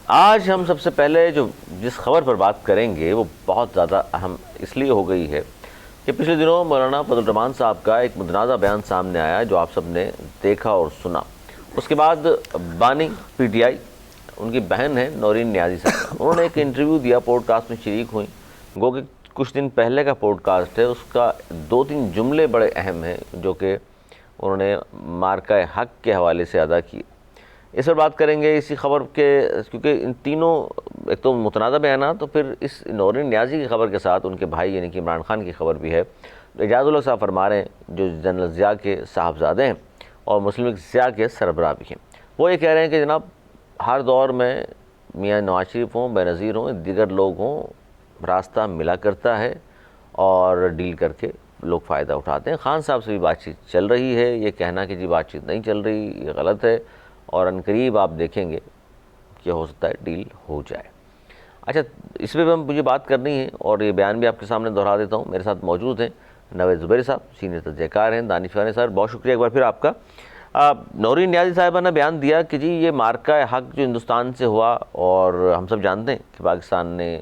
آج ہم سب سے پہلے جس خبر پر بات کریں گے وہ بہت زیادہ اہم اس لیے ہو گئی ہے کہ پچھلے دنوں مولانا فضل الرحمان صاحب کا ایک متنازع بیان سامنے آیا جو آپ سب نے دیکھا اور سنا۔ اس کے بعد بانی پی ٹی آئی، ان کی بہن ہے نورین نیازی صاحب، انہوں نے ایک انٹرویو دیا، پوڈ کاسٹ میں شریک ہوئیں۔ گو کہ کچھ دن پہلے کا پوڈ کاسٹ ہے، اس کا 2-3 جملے بڑے اہم ہیں جو کہ انہوں نے مارکہ حق کے حوالے سے ادا کیے۔ اس پر بات کریں گے اسی خبر کے، کیونکہ ان تینوں ایک تو متنازع بیانات، تو پھر اس نورین نیازی کی خبر کے ساتھ ان کے بھائی یعنی کہ عمران خان کی خبر بھی ہے۔ اعجاز الحق صاحب فرما رہے ہیں جو جنرل ضیاء کے صاحبزادے ہیں اور مسلم لیگ ضیاء کے سربراہ بھی ہیں، وہ یہ کہہ رہے ہیں کہ جناب ہر دور میں میاں نواز شریف ہوں، بے نظیر ہوں، دیگر لوگ ہوں، راستہ ملا کرتا ہے اور ڈیل کر کے لوگ فائدہ اٹھاتے ہیں۔ خان صاحب سے بھی بات چیت چل رہی ہے، یہ کہنا کہ جی بات چیت نہیں چل رہی یہ غلط ہے، اور عنقریب آپ دیکھیں گے کہ ہو سکتا ہے ڈیل ہو جائے۔ اچھا، اس پہ مجھے بات کرنی ہے اور یہ بیان بھی آپ کے سامنے دہرا دیتا ہوں۔ میرے ساتھ موجود ہیں نوید زبیری صاحب، سینئر تجزیہ کار ہیں، دانش وانی صاحب، بہت شکریہ ایک بار پھر آپ کا۔ نورین نیازی صاحبہ نے بیان دیا کہ جی یہ مارکہ حق جو ہندوستان سے ہوا، اور ہم سب جانتے ہیں کہ پاکستان نے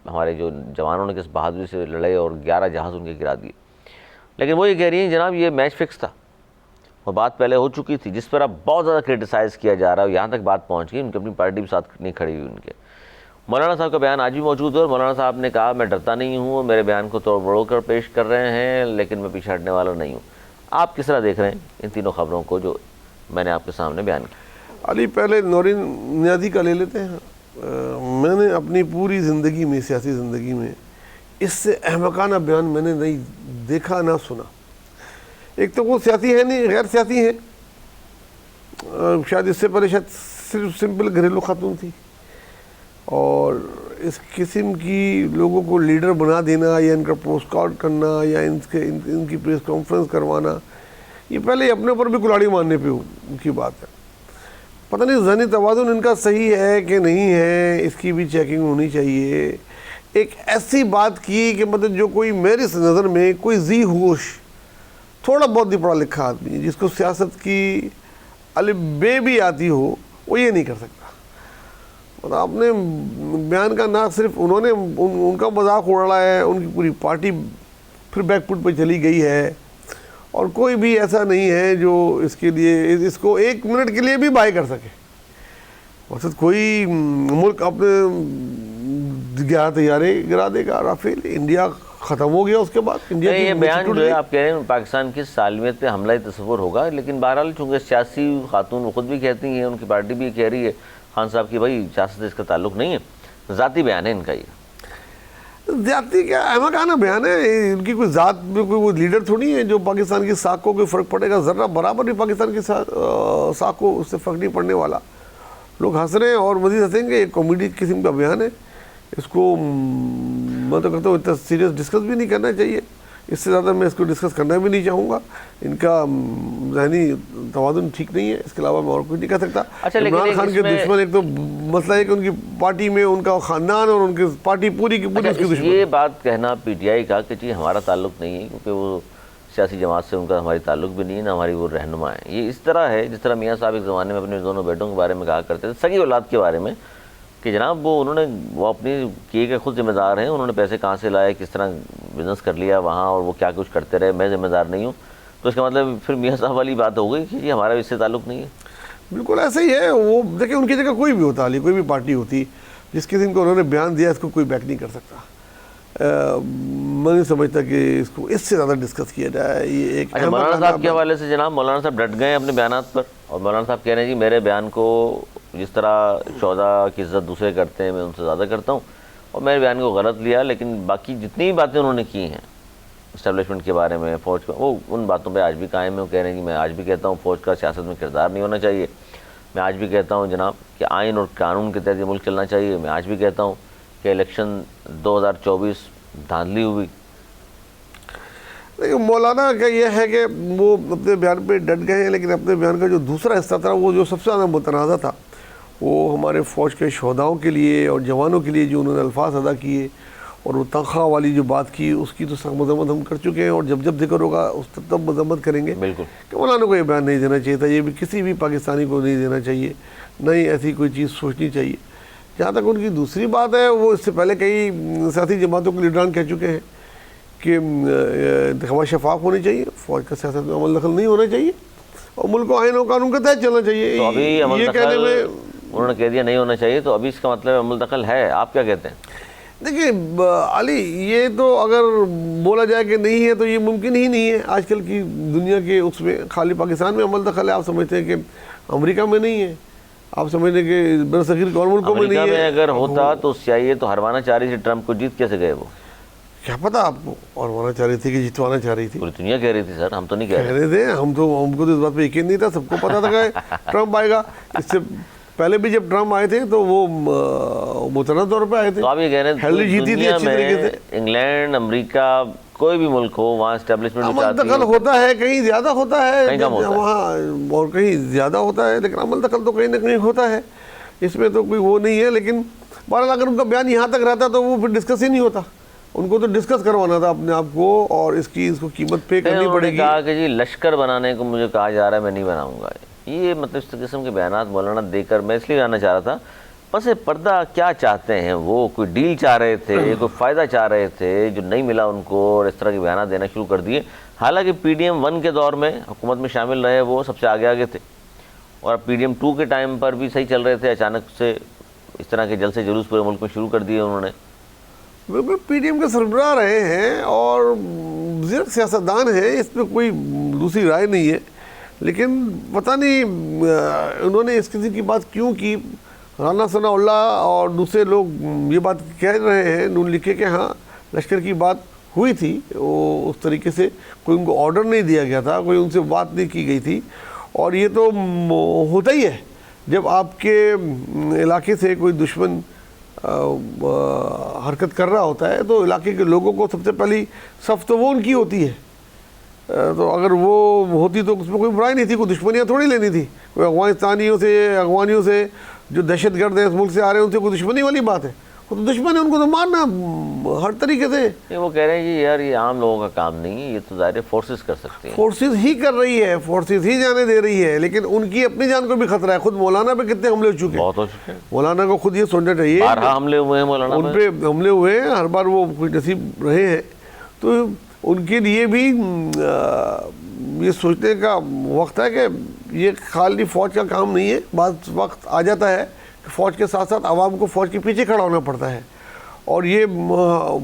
ہمارے جو جوانوں نے کس بہادری سے لڑے اور 11 جہاز ان کے گرا دیے، لیکن وہ یہ کہہ رہی ہیں جناب یہ میچ فکس تھا، وہ بات پہلے ہو چکی تھی، جس پر اب بہت زیادہ کرٹیسائز کیا جا رہا ہے، یہاں تک بات پہنچ گئی ان کی اپنی پارٹی بھی ساتھ نہیں کھڑی ہوئی ان کے۔ مولانا صاحب کا بیان آج بھی موجود ہے اور مولانا صاحب نے کہا میں ڈرتا نہیں ہوں، میرے بیان کو توڑ بڑو کر پیش کر رہے ہیں لیکن میں پیچھے ہٹنے والا نہیں ہوں۔ آپ کس طرح دیکھ رہے ہیں ان تینوں خبروں کو جو میں نے آپ کے سامنے بیان کیا؟ علی، پہلے نورین نیازی کا لے لیتے ہیں۔ میں نے اپنی پوری زندگی میں، سیاسی زندگی میں، اس سے احمقانہ بیان میں نے نہیں دیکھا نہ سنا۔ ایک تو وہ سیاسی ہے نہیں، غیر سیاسی ہے، شاید اس سے پہلے شاید صرف سمپل گھریلو خاتون تھی، اور اس قسم کی لوگوں کو لیڈر بنا دینا یا ان کا پوسٹ کارڈ کرنا یا ان کی پریس کانفرنس کروانا، یہ پہلے اپنے اوپر بھی کلاڑی مارنے پہ ان کی بات ہے۔ پتہ نہیں ذہنی توازن ان کا صحیح ہے کہ نہیں ہے، اس کی بھی چیکنگ ہونی چاہیے۔ ایک ایسی بات کی کہ مطلب جو کوئی میری نظر میں کوئی ذی ہوش تھوڑا بہت بھی پڑھا لکھا آدمی جس کو سیاست کی الف بے بھی آتی ہو، وہ یہ نہیں کر سکتا۔ مطلب اپنے بیان کا نہ صرف انہوں نے ان کا مذاق اڑایا ہے، ان کی پوری پارٹی پھر بیک فٹ پہ چلی گئی ہے، اور کوئی بھی ایسا نہیں ہے جو اس کے لیے اس کو 1 منٹ کے لیے بھی بائی کر سکے۔ وسط کوئی ملک اپنے 11 طیارے گرا دے گا، رافیل، انڈیا ختم ہو گیا اس کے بعد انڈیا کی یہ بیان جو ہے آپ کہہ رہے ہیں پاکستان کی سالمیت پہ حملہ تصور ہوگا، لیکن بہرحال چونکہ سیاسی خاتون خود بھی کہتی ہیں، ان کی پارٹی بھی کہہ رہی ہے خان صاحب کی بھائی سیاست سے اس کا تعلق نہیں ہے، ذاتی بیان ہے ان کا۔ یہ ذاتی کیا احمقانہ بیان ہے، ان کی کوئی ذات میں کوئی وہ لیڈر تھوڑی ہے جو پاکستان کی ساکھ کو کوئی فرق پڑے گا، ذرہ برابر بھی پاکستان کی ساکھ کو اس سے فرق نہیں پڑنے والا۔ لوگ ہنس رہے ہیں اور مزید ہنسیں گے، ایک کامیڈی قسم کا بیان ہے، اس کو میں تو کہتا ہوں اتنا سیریس ڈسکس بھی نہیں کرنا چاہیے، اس سے زیادہ میں اس کو ڈسکس کرنا بھی نہیں چاہوں گا۔ ان کا ذہنی توازن ٹھیک نہیں ہے، اس کے علاوہ میں اور کچھ نہیں کہہ سکتا۔ عمران خان کے دشمن ایک تو مسئلہ ہے کہ ان کی پارٹی میں ان کا خاندان اور ان کی پارٹی پوری کی پوری اس کی دشمن۔ یہ بات کہنا پی ٹی آئی کا کہ جی ہمارا تعلق نہیں ہے کیونکہ وہ سیاسی جماعت سے ان کا ہماری تعلق بھی نہیں ہے، نہ ہماری وہ رہنما ہے، یہ اس طرح ہے جس طرح میاں صاحب ایک زمانے میں اپنے دونوں بیٹوں کے بارے میں کہا کرتے تھے، سگی اولاد کے بارے میں، کہ جناب وہ اپنی کیے کے خود ذمہ دار ہیں، انہوں نے پیسے کہاں سے لائے، کس طرح بزنس کر لیا وہاں، اور وہ کیا کچھ کرتے رہے، میں ذمہ دار نہیں ہوں۔ تو اس کا مطلب پھر میاں صاحب والی بات ہو گئی کہ جی ہمارا اس سے تعلق نہیں ہے۔ بالکل ایسا ہی ہے، وہ دیکھیں ان کی جگہ کوئی بھی ہوتا، علی کوئی بھی پارٹی ہوتی، جس قسم کو انہوں نے بیان دیا اس کو کوئی بیک نہیں کر سکتا۔ میں نہیں سمجھتا کہ اس کو اس سے زیادہ ڈسکس کیا جائے۔ یہ ایک مولانا صاحب کے حوالے سے جناب مولانا صاحب ڈٹ گئے اپنے بیانات پر، اور مولانا صاحب کہہ رہے ہیں جی میرے بیان کو جس طرح شہداء کی عزت دوسرے کرتے ہیں میں ان سے زیادہ کرتا ہوں، اور میرے بیان کو غلط لیا، لیکن باقی جتنی بھی باتیں انہوں نے کی ہیں اسٹیبلشمنٹ کے بارے میں، فوج کا، وہ ان باتوں پہ آج بھی قائم ہے۔ وہ کہہ رہے ہیں کہ میں آج بھی کہتا ہوں فوج کا سیاست میں کردار نہیں ہونا چاہیے، میں آج بھی کہتا ہوں جناب کہ آئین اور قانون کے تحت یہ ملک چلنا چاہیے، میں آج بھی کہتا ہوں کہ الیکشن 2024 دھاندلی ہوئی۔ لیکن مولانا کا یہ ہے کہ وہ اپنے بیان پہ ڈٹ گئے ہیں، لیکن اپنے بیان کا جو دوسرا حصہ تھا وہ جو سب سے زیادہ متنازع تھا، وہ ہمارے فوج کے شہداؤں کے لیے اور جوانوں کے لیے جو انہوں نے الفاظ ادا کیے، اور وہ تنخواہ والی جو بات کی اس کی تو سخت مذمت ہم کر چکے ہیں، اور جب جب ذکر ہوگا اس تب مذمت کریں گے بالکل کہ مولانا کو یہ بیان نہیں دینا چاہیے تھا، یہ بھی کسی بھی پاکستانی کو نہیں دینا چاہیے، نہیں ایسی کوئی چیز سوچنی چاہیے۔ جہاں تک ان کی دوسری بات ہے، وہ اس سے پہلے کئی سیاسی جماعتوں کے لیڈران کہہ چکے ہیں کہ انتخابات شفاف ہونے چاہیے، فوج کا سیاست میں عمل دخل نہیں ہونا چاہیے، اور ملک کو آئین و قانون کے تحت چلنا چاہیے۔ تو ابھی عمل یہ کہنے دخل میں انہوں نے کہہ دیا نہیں ہونا چاہیے، تو ابھی اس کا مطلب عمل دخل ہے، آپ کیا کہتے ہیں؟ دیکھیں علی، یہ تو اگر بولا جائے کہ نہیں ہے تو یہ ممکن ہی نہیں ہے۔ آج کل کی دنیا کے اس میں خالی پاکستان میں عمل دخل ہے، آپ سمجھتے ہیں کہ امریکہ میں نہیں ہے، آپ سمجھتے ہیں کہ برصغیر اور ملکوں میں نہیں ہے؟ امریکہ میں اگر ہوتا تو CIA تو ہروانا چاہ رہی تھی ٹرمپ کو، جیت کیسے گئے وہ؟ کیا پتہ آپ کو، اور ہونا چاہ رہی تھی کہ جتوانا چاہ رہی تھی؟ پوری دنیا کہہ رہی تھی سر، ہم تو نہیں کہہ رہے۔ کہہ رہے تھے، ہم کو تو اس بات پہ یقین نہیں تھا، سب کو پتا تھا کہ ٹرمپ آئے گا۔ اس سے پہلے بھی جب ٹرمپ آئے تھے تو وہ متنازع طور پہ آئے تھے، تو آپ یہ کہہ رہے ہیں ہیلری جیتی تھی دنیا اچھی طریقے میں سے۔ انگلینڈ، امریکہ، کوئی بھی ملک ہو وہاں اسٹیبلشمنٹ عمل دخل ہوتا ہے، کہیں زیادہ ہوتا ہے کہیں کم ہوتا ہے۔ وہاں، اور کہیں زیادہ ہوتا ہے، لیکن عمل دخل تو کہیں نہ کہیں ہوتا ہے، اس میں تو کوئی وہ نہیں ہے۔ لیکن بہرحال اگر ان کا بیان یہاں تک رہتا تو وہ پھر ڈسکس ہی نہیں ہوتا، ان کو تو ڈسکس کروانا تھا اپنے آپ کو، اور اس کو قیمت پے کرنی انہوں پڑے نے گی۔ کہا کہ جی لشکر بنانے کو مجھے کہا جا رہا ہے، میں نہیں بناؤں گا۔ یہ مطلب اس قسم کے بیانات مولانا دے کر میں اس لیے جاننا چاہ رہا تھا پس پردہ کیا چاہتے ہیں وہ؟ کوئی ڈیل چاہ رہے تھے، کوئی فائدہ چاہ رہے تھے جو نہیں ملا ان کو، اور اس طرح کے بیانات دینا شروع کر دیے؟ حالانکہ PDM 1 کے دور میں حکومت میں شامل رہے، وہ سب سے آگے تھے، اور PDM 2 کے ٹائم پر بھی صحیح چل رہے تھے، اچانک سے اس طرح کے جلسے جلوس پورے ملک میں شروع کر دیے انہوں نے۔ بالکل PDM کے سربراہ رہے ہیں اور بزرگ سیاستدان ہیں، اس میں کوئی دوسری رائے نہیں ہے، لیکن پتہ نہیں انہوں نے اس قسم کی بات کیوں کی۔ رانا ثناء اللہ اور دوسرے لوگ یہ بات کہہ رہے ہیں، نون لکھے کہ ہاں لشکر کی بات ہوئی تھی، وہ اس طریقے سے کوئی ان کو آرڈر نہیں دیا گیا تھا، کوئی ان سے بات نہیں کی گئی تھی، اور یہ تو ہوتا ہی ہے جب آپ کے علاقے سے کوئی دشمن حرکت کر رہا ہوتا ہے تو علاقے کے لوگوں کو سب سے پہلی صف تو وہ ان کی ہوتی ہے، تو اگر وہ ہوتی تو اس میں کوئی برائی نہیں تھی، کوئی دشمنیاں تھوڑی لینی تھی، کوئی افغانیوں سے جو دہشت گرد ہیں اس ملک سے آ رہے ہیں ان سے کوئی دشمنی والی بات ہے؟ وہ تو دشمن ہے، ان کو تو مارنا ہر طریقے سے۔ وہ کہہ رہے ہیں جی یار یہ عام لوگوں کا کام نہیں ہے، یہ تو ظاہر فورسز کر سکتے ہیں، فورسز ہی کر رہی ہے، فورسز ہی جانے دے رہی ہے، لیکن ان کی اپنی جان کو بھی خطرہ ہے۔ خود مولانا پہ کتنے حملے ہو چکے ہیں، بہت ہو چکے ہیں، مولانا کو خود یہ سوچنا چاہیے، بارہا حملے ہوئے ہیں مولانا ان پہ حملے ہوئے ہیں، ہر بار وہ خوش نصیب رہے ہیں، تو ان کے لیے بھی یہ سوچنے کا وقت ہے کہ یہ خالی فوج کا کام نہیں ہے۔ بعض وقت آ جاتا ہے کہ فوج کے ساتھ ساتھ عوام کو فوج کے پیچھے کھڑا ہونا پڑتا ہے، اور یہ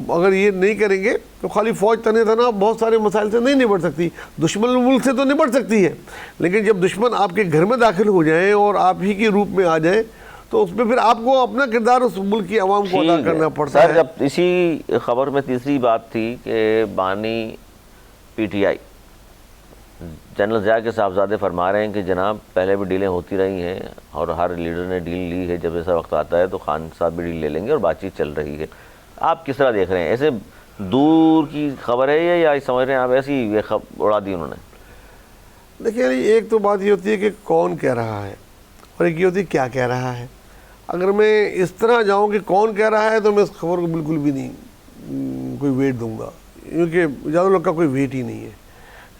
اگر یہ نہیں کریں گے تو خالی فوج تنہ تنہا بہت سارے مسائل سے نہیں نبٹ سکتی، دشمن ملک سے تو نبٹ سکتی ہے، لیکن جب دشمن آپ کے گھر میں داخل ہو جائیں اور آپ ہی کے روپ میں آ جائیں تو اس میں پھر آپ کو اپنا کردار اس ملک کی عوام کو ادا کرنا پڑتا ہے۔ سر جب اسی خبر میں تیسری بات تھی کہ بانی PTI جنرل ضیاء کے صاحبزادے فرما رہے ہیں کہ جناب پہلے بھی ڈیلیں ہوتی رہی ہیں اور ہر لیڈر نے ڈیل لی ہے، جب ایسا وقت آتا ہے تو خان صاحب بھی ڈیل لے لیں گے، اور بات چیت چل رہی ہے۔ آپ کس طرح دیکھ رہے ہیں؟ ایسے دور کی خبر ہے یا سمجھ رہے ہیں آپ ایسی یہ خبر اڑا دی انہوں نے؟ دیکھیے ایک تو بات یہ ہوتی ہے کہ کون کہہ رہا ہے، اور ایک یہ ہوتی ہے کیا کہہ رہا ہے۔ اگر میں اس طرح جاؤں کہ کون کہہ رہا ہے تو میں اس خبر کو بالکل بھی نہیں کوئی ویٹ دوں گا، کیونکہ زیادہ لوگ کا کوئی ویٹ ہی نہیں ہے،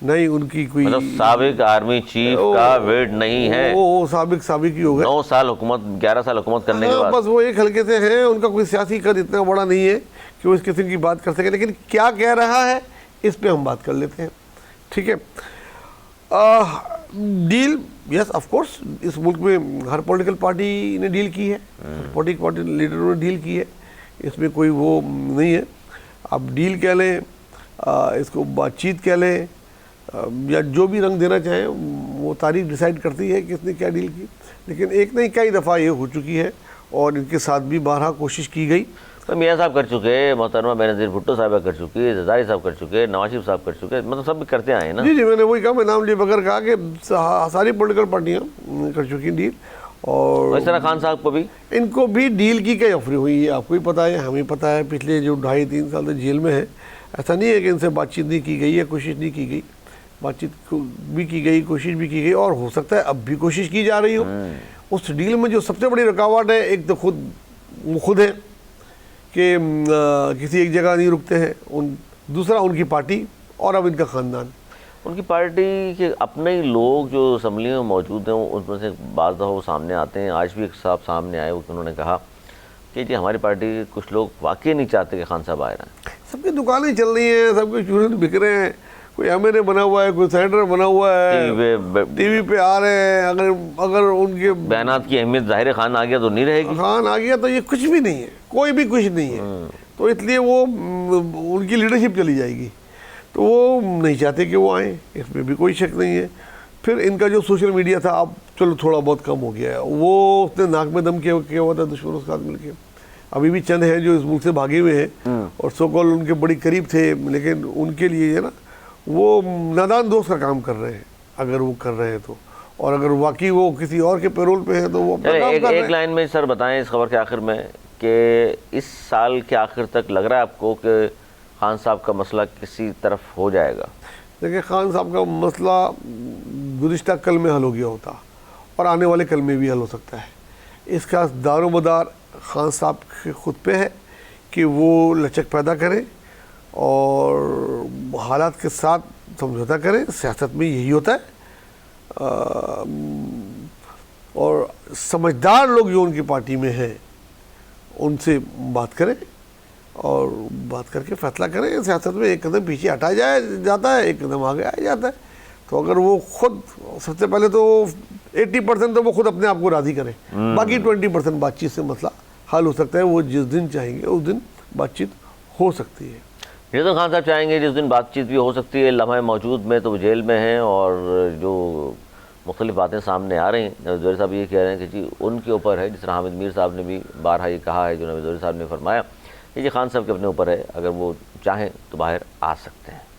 نہیں ان کی کوئی مطلب سابق آرمی چیف کا ویٹ نہیں ہے، وہ سابق ہی ہو گئے، 9 سال حکومت، 11 سال حکومت کرنے کے بعد بس وہ ایک حلقے سے ہیں، ان کا کوئی سیاسی قد اتنا بڑا نہیں ہے کہ وہ اس قسم کی بات کر سکے، لیکن کیا کہہ رہا ہے اس پہ ہم بات کر لیتے ہیں، ٹھیک ہے۔ ڈیل یس آف کورس اس ملک میں ہر پولیٹیکل پارٹی نے ڈیل کی ہے، پولیٹیکل پارٹی لیڈروں نے ڈیل کی ہے، اس میں کوئی وہ نہیں ہے، آپ ڈیل کہہ لیں، اس کو بات چیت کہہ لیں، یا جو بھی رنگ دینا چاہیں، وہ تاریخ ڈیسائیڈ کرتی ہے کہ اس نے کیا ڈیل کی، لیکن ایک نہیں کئی دفعہ یہ ہو چکی ہے، اور ان کے ساتھ بھی بارہا کوشش کی گئی۔ میاں صاحب کر چکے، محترمہ بینظیر بھٹو صاحبہ کر چکی، زرداری صاحب کر چکے، نواز شریف صاحب کر چکے، مطلب سب بھی کرتے آئے ہیں نا۔ جی میں نے وہی کہا، میں نام لیے بغیر کہا کہ ساری پولیٹیکل پارٹیاں کر چکی ڈیل، اور اس طرح خان صاحب کو بھی ان کو بھی ڈیل کی کئی آفر ہوئی ہے، آپ کو ہی پتہ ہے، ہمیں پتہ ہے، پچھلے جو 2.5-3 سال سے جیل میں ہے، ایسا نہیں ہے کہ ان سے بات چیت نہیں کی گئی ہے، کوشش نہیں کی گئی، بات چیت بھی کی گئی، کوشش بھی کی گئی، اور ہو سکتا ہے اب بھی کوشش کی جا رہی ہو۔ اس ڈیل میں جو سب سے بڑی رکاوٹ ہے، ایک تو خود ہے کہ کسی ایک جگہ نہیں رکتے ہیں. دوسرا ان کی پارٹی اور اب ان کا خاندان. ان کی پارٹی کے اپنے ہی لوگ جو اسمبلی میں موجود ہیں ان میں سے بعض دفعہ وہ سامنے آتے ہیں. آج بھی ایک صاحب سامنے آئے, انہوں نے کہا کہ جی ہماری پارٹی کے کچھ لوگ واقعی نہیں چاہتے کہ خان صاحب آئے رہیں. سب کی دکانیں چل رہی ہیں, سب کے چولہے بک رہے ہیں, کوئی ایم این اے بنا ہوا ہے, کوئی سینیٹر بنا ہوا ہے, ٹی وی پہ آ رہے ہیں. اگر ان کے بیانات کی اہمیت ظاہر خان آ گیا تو نہیں رہے گی. خان آ گیا تو یہ کچھ بھی نہیں ہے, کوئی بھی کچھ نہیں ہے. تو اس لیے وہ ان کی لیڈرشپ چلی جائے گی. تو وہ نہیں چاہتے کہ وہ آئیں, اس میں بھی کوئی شک نہیں ہے. پھر ان کا جو سوشل میڈیا تھا اب چلو تھوڑا بہت کم ہو گیا ہے. وہ اس نے ناک میں دم کیا ہوا تھا دشمنوں کے ساتھ مل کے. ابھی بھی چند ہیں جو اس ملک سے بھاگے ہوئے ہیں اور سو کال ان کے بڑی قریب تھے, لیکن ان کے لیے ہے نا وہ نادان دوست کا کام کر رہے ہیں اگر وہ کر رہے ہیں تو. اور اگر واقعی وہ کسی اور کے پیرول پہ ہیں تو وہ اپنا کام کر رہے ہیں. ایک لائن میں سر بتائیں اس خبر کے آخر میں کہ اس سال کے آخر تک لگ رہا ہے آپ کو کہ خان صاحب کا مسئلہ کسی طرف ہو جائے گا؟ دیکھیں خان صاحب کا مسئلہ گزشتہ کل میں حل ہو گیا ہوتا اور آنے والے کل میں بھی حل ہو سکتا ہے. اس کا دار و مدار خان صاحب کے خود پہ ہے کہ وہ لچک پیدا کریں اور حالات کے ساتھ سمجھوتا کریں. سیاست میں یہی ہوتا ہے. اور سمجھدار لوگ جو ان کی پارٹی میں ہیں ان سے بات کریں اور بات کر کے فیصلہ کریں. سیاست میں ایک قدم پیچھے ہٹا جاتا ہے, ایک قدم آگے آ جاتا ہے. تو اگر وہ خود سب سے پہلے تو 80% تو وہ خود اپنے آپ کو راضی کریں, باقی 20% بات چیت سے مسئلہ حل ہو سکتا ہے. وہ جس دن چاہیں گے اس دن بات چیت ہو سکتی ہے. جس دن خان صاحب چاہیں گے جس دن بات چیت بھی ہو سکتی ہے. لمحہ موجود میں تو وہ جیل میں ہیں اور جو مختلف باتیں سامنے آ رہی ہیں, نوید زوہری صاحب یہ کہہ رہے ہیں کہ جی ان کے اوپر ہے, جس طرح حامد میر صاحب نے بھی بارہا یہ کہا ہے, جو نوید زوہری صاحب نے فرمایا کہ جی خان صاحب کے اپنے اوپر ہے, اگر وہ چاہیں تو باہر آ سکتے ہیں.